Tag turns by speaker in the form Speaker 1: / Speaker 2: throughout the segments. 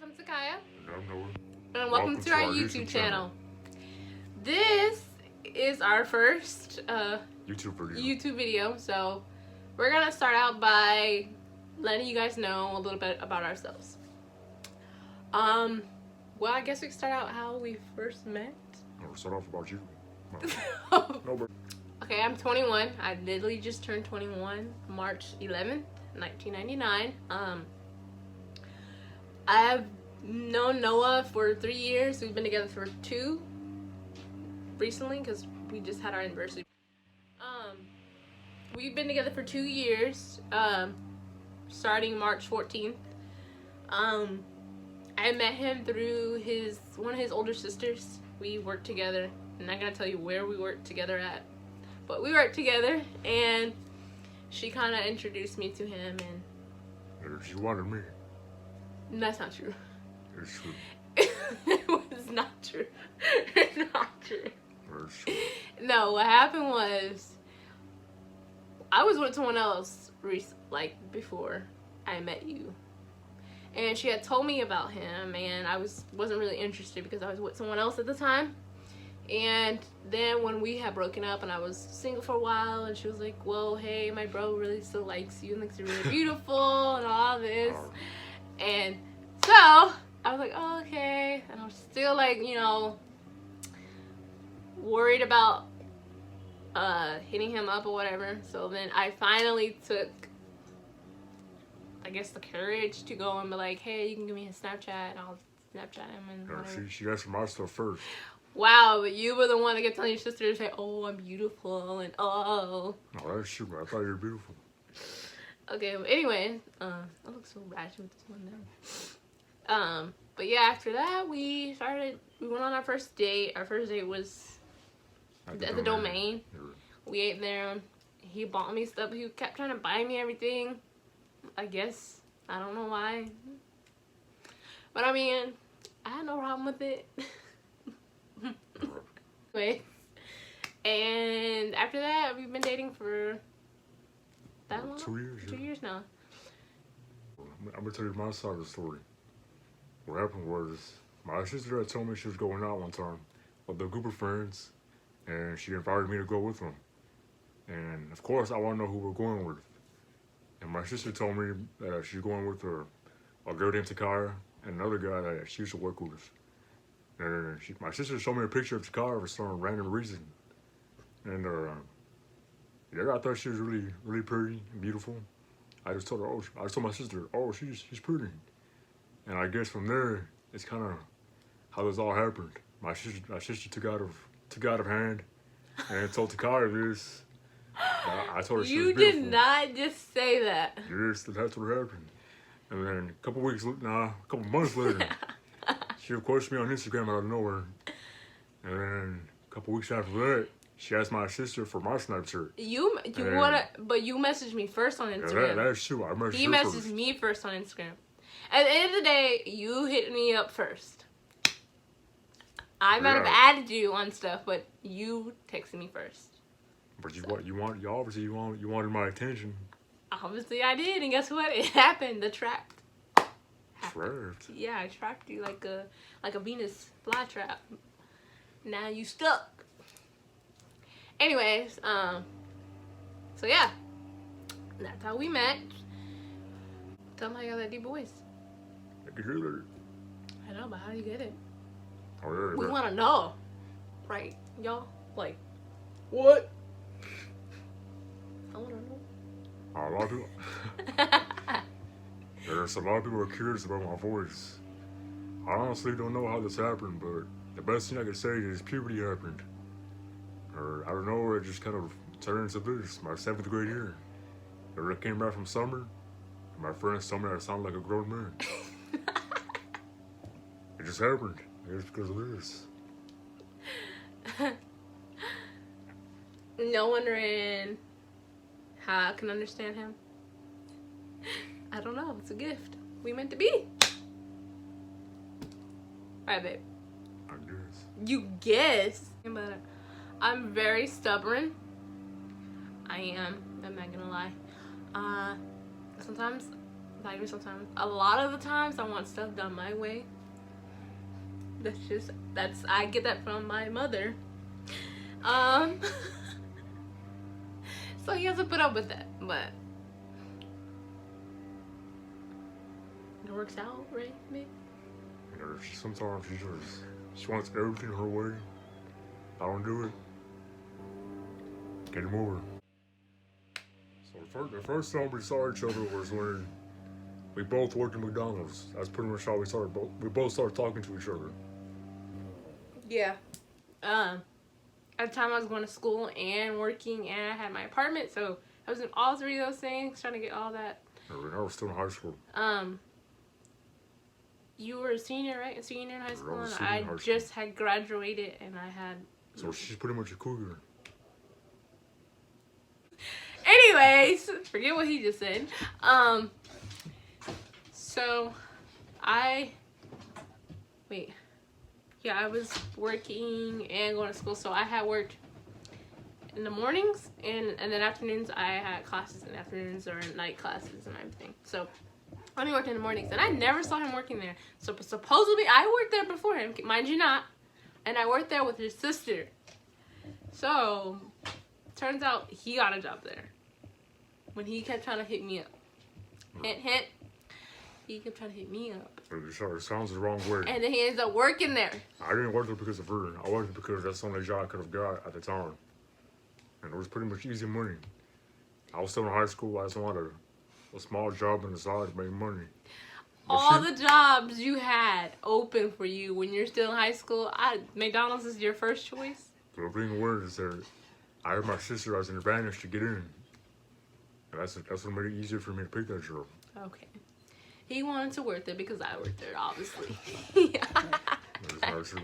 Speaker 1: I'm Takya.
Speaker 2: I'm Noah.
Speaker 1: And welcome to our YouTube channel. This is our first YouTube video. So we're going to start out by letting you guys know a little bit about ourselves. Well, I guess we can start out how we first met.
Speaker 2: We'll start off about you.
Speaker 1: No, okay, I'm 21. I literally just turned 21 March 11th, 1999. I've known Noah for 3 years. We've been together for 2 recently because we just had our anniversary. We've been together for 2 years, starting March 14th. I met him through one of his older sisters. We worked together. I'm not gonna tell you where we worked together at, but we worked together, and she kind of introduced me to him. And
Speaker 2: she wanted me.
Speaker 1: That's not true.
Speaker 2: It's true.
Speaker 1: It was not true. It's not true.
Speaker 2: It's true.
Speaker 1: No, what happened was I was with someone else before I met you, and she had told me about him, and I wasn't really interested because I was with someone else at the time. And then when we had broken up and I was single for a while, and she was like, well, hey, my bro really still likes you and thinks you're really beautiful and all this. And so I was like, oh, okay. And I was still worried about hitting him up or whatever. So then I finally took, I guess, the courage to go and be like, hey, you can give me his Snapchat and I'll Snapchat him and whatever.
Speaker 2: She asked for my stuff first.
Speaker 1: Wow, but you were the one that kept telling your sister to say, oh, I'm beautiful, and oh.
Speaker 2: No, that's true, I thought you were beautiful.
Speaker 1: Okay, but anyway, I look so ratchet with this one now. But yeah, after that, we went on our first date. Our first date was at the Domain. We ate there. He bought me stuff. He kept trying to buy me everything. I guess. I don't know why. But I mean, I had no problem with it. Anyway, and after that, we've been dating for that long?
Speaker 2: 2 years.
Speaker 1: 2 years now.
Speaker 2: I'm gonna tell you my side of the story. What happened was my sister had told me she was going out one time with a group of friends, and she invited me to go with them. And of course, I want to know who we're going with. And my sister told me that she's going with a girl named Takya and another guy that she used to work with. And my sister showed me a picture of Takya for some random reason. And yeah, I thought she was really, really pretty and beautiful. I just told her, I told my sister, oh, she's pretty. And I guess from there, it's kind of how this all happened. My sister took out of hand and told Takya this. I told her she was beautiful.
Speaker 1: You did not just say that.
Speaker 2: Yes, that's what happened. And then a couple months later, she requested me on Instagram out of nowhere. And then a couple weeks after that, she asked my sister for my Snapchat.
Speaker 1: But you messaged me first on Instagram.
Speaker 2: Yeah, that's true.
Speaker 1: He messaged me first on Instagram. At the end of the day, you hit me up first. I might have added you on stuff, but you texted me first.
Speaker 2: But you wanted my attention.
Speaker 1: Obviously, I did, and guess what? It happened. The trap.
Speaker 2: Trapped?
Speaker 1: Yeah, I trapped you like a Venus flytrap. Now you stuck. Anyways, so yeah, that's how we met. Tell them how you got that deep voice.
Speaker 2: I can hear it.
Speaker 1: I know, but how do you get it?
Speaker 2: Oh, yeah,
Speaker 1: we want to know, right, y'all? Like, what? I want to know.
Speaker 2: A lot of people. There's a lot of people who are curious about my voice. I honestly don't know how this happened, but the best thing I can say is puberty happened. Or I don't know, it just kind of turned into this, my 7th grade year. I came back from summer, and my friends told me I sounded like a grown man. It just happened. It's because of this.
Speaker 1: No wondering how I can understand him. I don't know. It's a gift. We meant to be. Alright, babe.
Speaker 2: I guess.
Speaker 1: You guess? But I'm very stubborn. I am. I'm not gonna lie. Sometimes Not even sometimes. A lot of the times, I want stuff done my way. I get that from my mother. So he has to put up with that, but it works out, right, babe?
Speaker 2: You know, sometimes she wants everything her way. I don't do it. Get him over. So the first time we saw each other was when we both worked at McDonald's. That's pretty much how we started. We both started talking to each other.
Speaker 1: Yeah. At the time I was going to school and working, and I had my apartment, so I was doing all three of those things, trying to get all that.
Speaker 2: I was still in high school.
Speaker 1: You were a senior, right? A senior in high school, and
Speaker 2: I
Speaker 1: just had graduated, and I had.
Speaker 2: So she's pretty much a cougar.
Speaker 1: Anyways, forget what he just said. So I was working and going to school, so I had worked in the mornings, and then afternoons I had classes in afternoons or night classes and everything. So I only worked in the mornings, and I never saw him working there. So supposedly I worked there before him, mind you not, and I worked there with his sister. So turns out he got a job there when he kept trying to hit me up. Hint, hint. He kept trying to hit me up.
Speaker 2: It sounds the wrong way.
Speaker 1: And then he ends up working there.
Speaker 2: I didn't work there because of her. I worked there because that's the only job I could have got at the time. And it was pretty much easy money. I was still in high school. I just wanted a small job on the side to make money.
Speaker 1: All the jobs you had open for you when you're still in high school, McDonald's is your first choice?
Speaker 2: The thing was that I had my sister as an advantage to get in. And that's what made it easier for me to pick that job.
Speaker 1: Okay. He wanted to work there because I worked there, obviously.
Speaker 2: That's not true.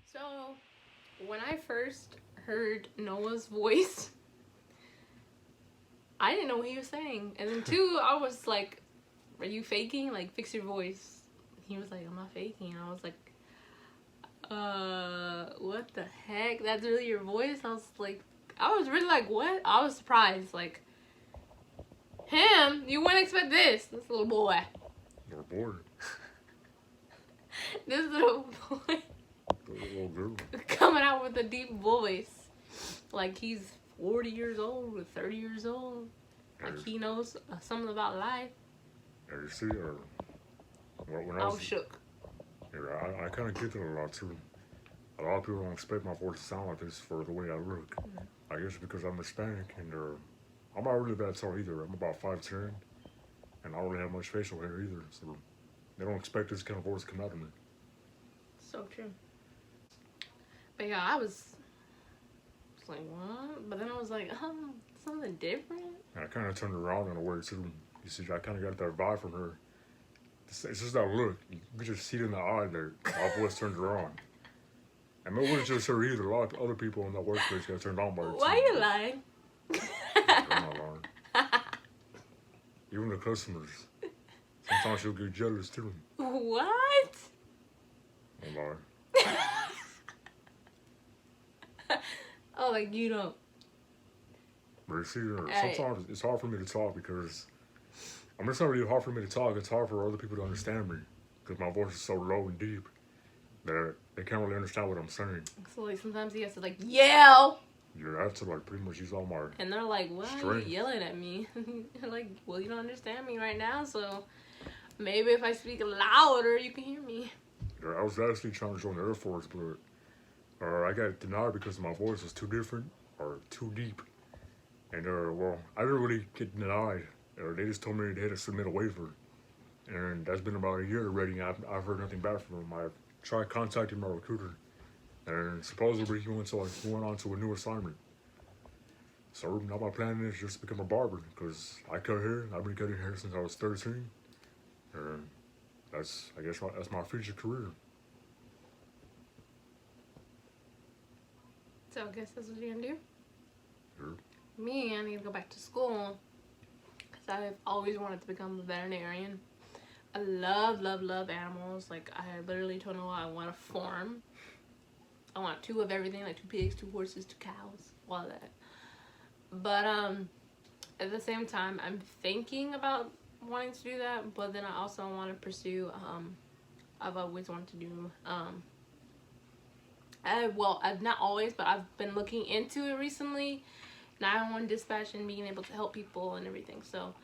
Speaker 1: So, when I first heard Noah's voice, I didn't know what he was saying. And then two, I was like, are you faking? Like, fix your voice. He was like, I'm not faking. And I was like, what the heck? That's really your voice? I was really like, what? I was surprised. Like, him? You wouldn't expect this little boy.
Speaker 2: Little boy.
Speaker 1: This little boy.
Speaker 2: Little girl.
Speaker 1: Coming out with a deep voice. Like he's 40 years old or 30 years old. Like he knows something about life.
Speaker 2: Yeah, you see, when
Speaker 1: I was shook.
Speaker 2: Yeah, I kind of get that a lot too. A lot of people don't expect my voice to sound like this for the way I look. Mm-hmm. I guess because I'm Hispanic and I'm not really that tall either. I'm about 5'10", and I don't really have much facial hair either. So they don't expect this kind of voice to come out of me.
Speaker 1: So true. But yeah, I was like, what? But then I was like, something different.
Speaker 2: And I kind of turned around in a way too. You see, I kind of got that vibe from her. It's just that look. You could just see it in the eye that my voice turned her on. And it wasn't just her either. A lot of other people in that workplace got turned on by her too.
Speaker 1: Why are you lying?
Speaker 2: I'm not lying. Even the customers. Sometimes she'll get jealous too.
Speaker 1: What?
Speaker 2: I'm lying.
Speaker 1: Oh, like you don't.
Speaker 2: But you see, sometimes it's hard for me to talk because, it's not really hard for me to talk. It's hard for other people to understand me because my voice is so low and deep that they can't really understand what I'm saying.
Speaker 1: So like sometimes he has to like yell.
Speaker 2: You have to like pretty much use all my.
Speaker 1: And they're like, "Why are you yelling at me?" Like, well, you don't understand me right now, so maybe if I speak louder, you can hear me.
Speaker 2: Yeah, I was actually trying to join the Air Force, but I got denied because my voice was too different or too deep. And I didn't really get denied. They just told me they had to submit a waiver, and that's been about a year already. And I've heard nothing back from them. I've tried contacting my recruiter, and supposedly he went on to a new assignment. So now my plan is just to become a barber because I cut hair. I've been cutting hair since I was 13, and that's my future career.
Speaker 1: So I guess that's what you're gonna do.
Speaker 2: Sure.
Speaker 1: Me, I need to go back to school because I've always wanted to become a veterinarian. I love animals. Like, I literally told Noah I want a farm. I want 2 of everything, like 2 pigs, 2 horses, 2 cows, all that. But at the same time, I'm thinking about wanting to do that, but then I also want to pursue, I've always wanted to do, I've not always, but I've been looking into it recently, 911 dispatch and being able to help people and everything. So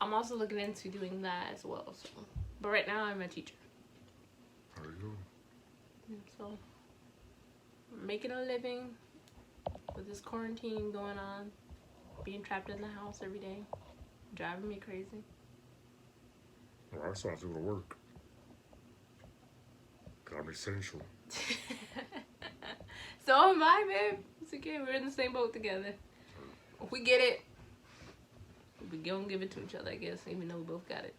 Speaker 1: I'm also looking into doing that as well. So, but right now I'm a teacher.
Speaker 2: There you go.
Speaker 1: So making a living with this quarantine going on, being trapped in the house every day, driving me crazy.
Speaker 2: Well, I still have to go to work. 'Cause I'm essential.
Speaker 1: So am I, babe. It's okay. We're in the same boat together. If we get it, we gonna give it to each other, I guess, even though we both got it.